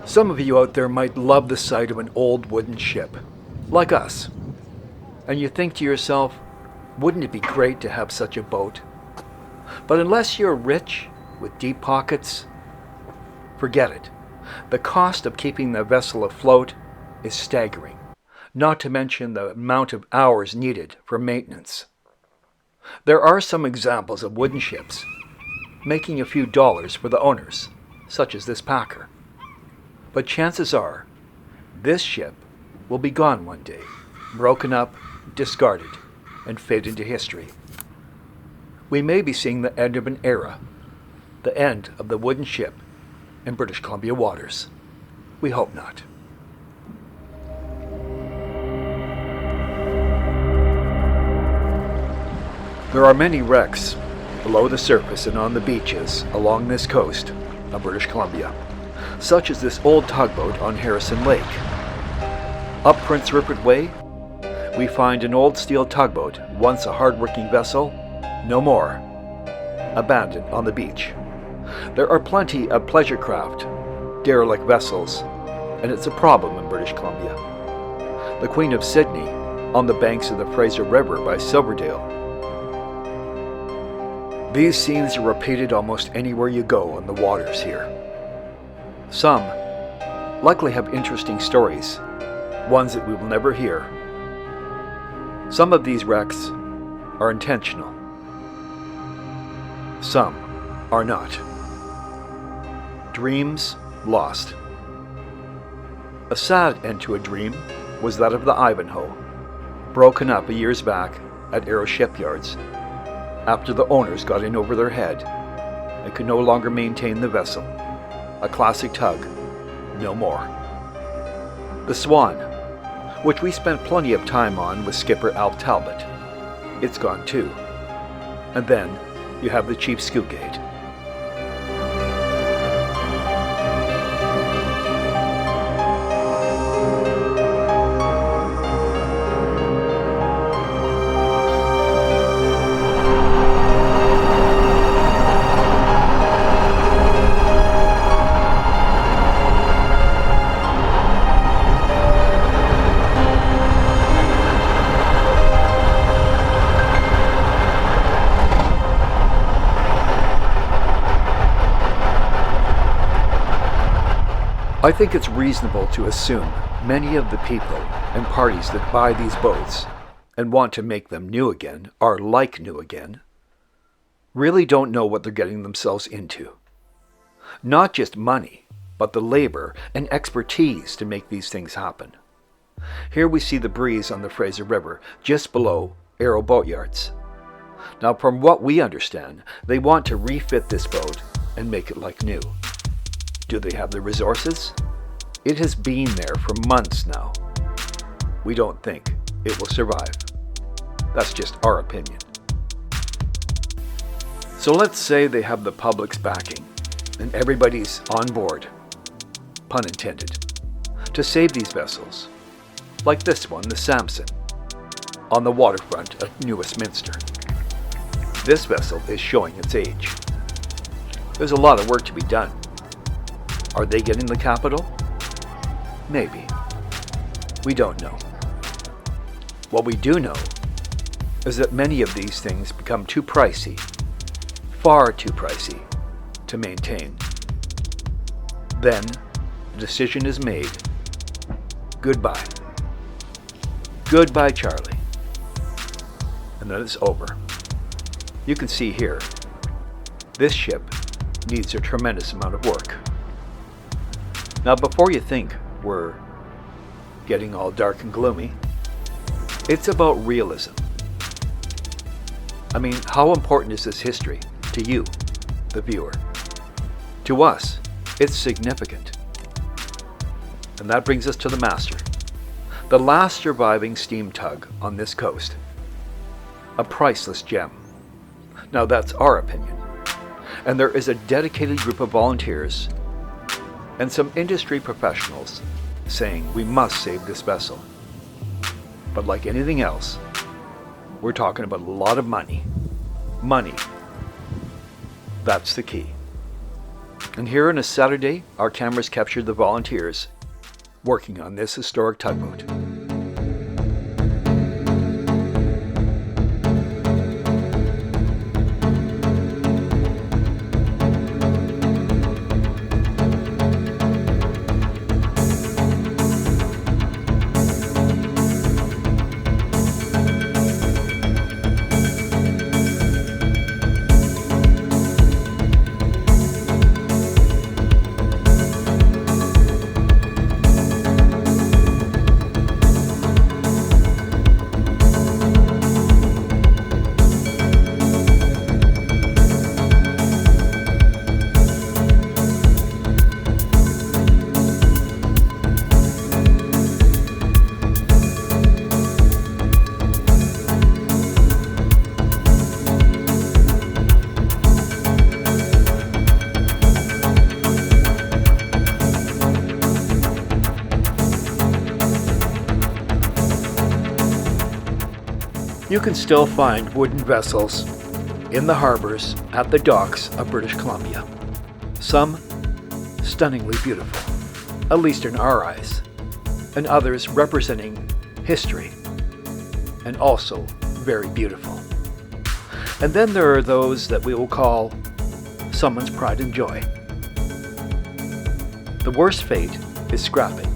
Some of you out there might love the sight of an old wooden ship, like us. And you think to yourself, wouldn't it be great to have such a boat? But unless you're rich with deep pockets, forget it. The cost of keeping the vessel afloat is staggering, not to mention the amount of hours needed for maintenance. There are some examples of wooden ships making a few dollars for the owners, such as this packer. But chances are, this ship will be gone one day, broken up, discarded, and fade into history. We may be seeing the end of an era, the end of the wooden ship in British Columbia waters. We hope not. There are many wrecks below the surface and on the beaches along this coast of British Columbia, such as this old tugboat on Harrison Lake. Up Prince Rupert Way, we find an old steel tugboat, once a hard-working vessel, no more, abandoned on the beach. There are plenty of pleasure craft, derelict vessels, and it's a problem in British Columbia. The Queen of Sydney, on the banks of the Fraser River by Silverdale. These scenes are repeated almost anywhere you go on the waters here. Some likely have interesting stories, ones that we will never hear. Some of these wrecks are intentional. Some are not. Dreams lost. A sad end to a dream was that of the Ivanhoe, broken up a years back at Arrow Shipyards after the owners got in over their head and could no longer maintain the vessel. A classic tug, no more. The Swan, which we spent plenty of time on with skipper Alf Talbot. It's gone too. And then you have the cheap Schoogate. I think it's reasonable to assume many of the people and parties that buy these boats and want to make them new again, are like new again, really don't know what they're getting themselves into. Not just money, but the labor and expertise to make these things happen. Here we see the breeze on the Fraser River, just below Arrow Boatyards. Now, from what we understand, they want to refit this boat and make it like new. Do they have the resources? It has been there for months now. We don't think it will survive. That's just our opinion. So let's say they have the public's backing and everybody's on board, pun intended, to save these vessels, like this one, the Samson, on the waterfront of New Westminster. This vessel is showing its age. There's a lot of work to be done. Are they getting the capital? Maybe. We don't know. What we do know is that many of these things become too pricey, far too pricey, to maintain. Then the decision is made. Goodbye. Goodbye, Charlie. And then it's over. You can see here, this ship needs a tremendous amount of work. Now, before you think we're getting all dark and gloomy, it's about realism. I mean, how important is this history to you, the viewer? To us, it's significant. And that brings us to the Master, the last surviving steam tug on this coast. A priceless gem. Now, that's our opinion. And there is a dedicated group of volunteers and some industry professionals saying we must save this vessel. But like anything else, we're talking about a lot of money. Money. That's the key. And here on a Saturday, our cameras captured the volunteers working on this historic tugboat. You can still find wooden vessels in the harbors at the docks of British Columbia. Some stunningly beautiful, at least in our eyes, and others representing history and also very beautiful. And then there are those that we will call someone's pride and joy. The worst fate is scrapping.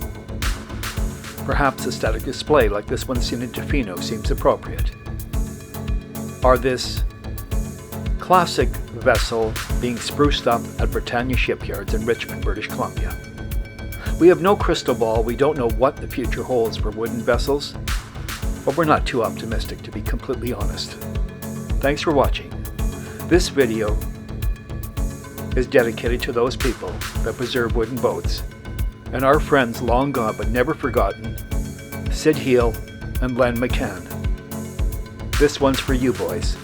Perhaps a static display like this one seen in Tofino seems appropriate. Or this classic vessel being spruced up at Britannia Shipyards in Richmond, British Columbia. We have no crystal ball, we don't know what the future holds for wooden vessels, but we're not too optimistic, to be completely honest. Thanks for watching. This video is dedicated to those people that preserve wooden boats, and our friends long gone but never forgotten, Sid Heel and Len McCann. This one's for you boys.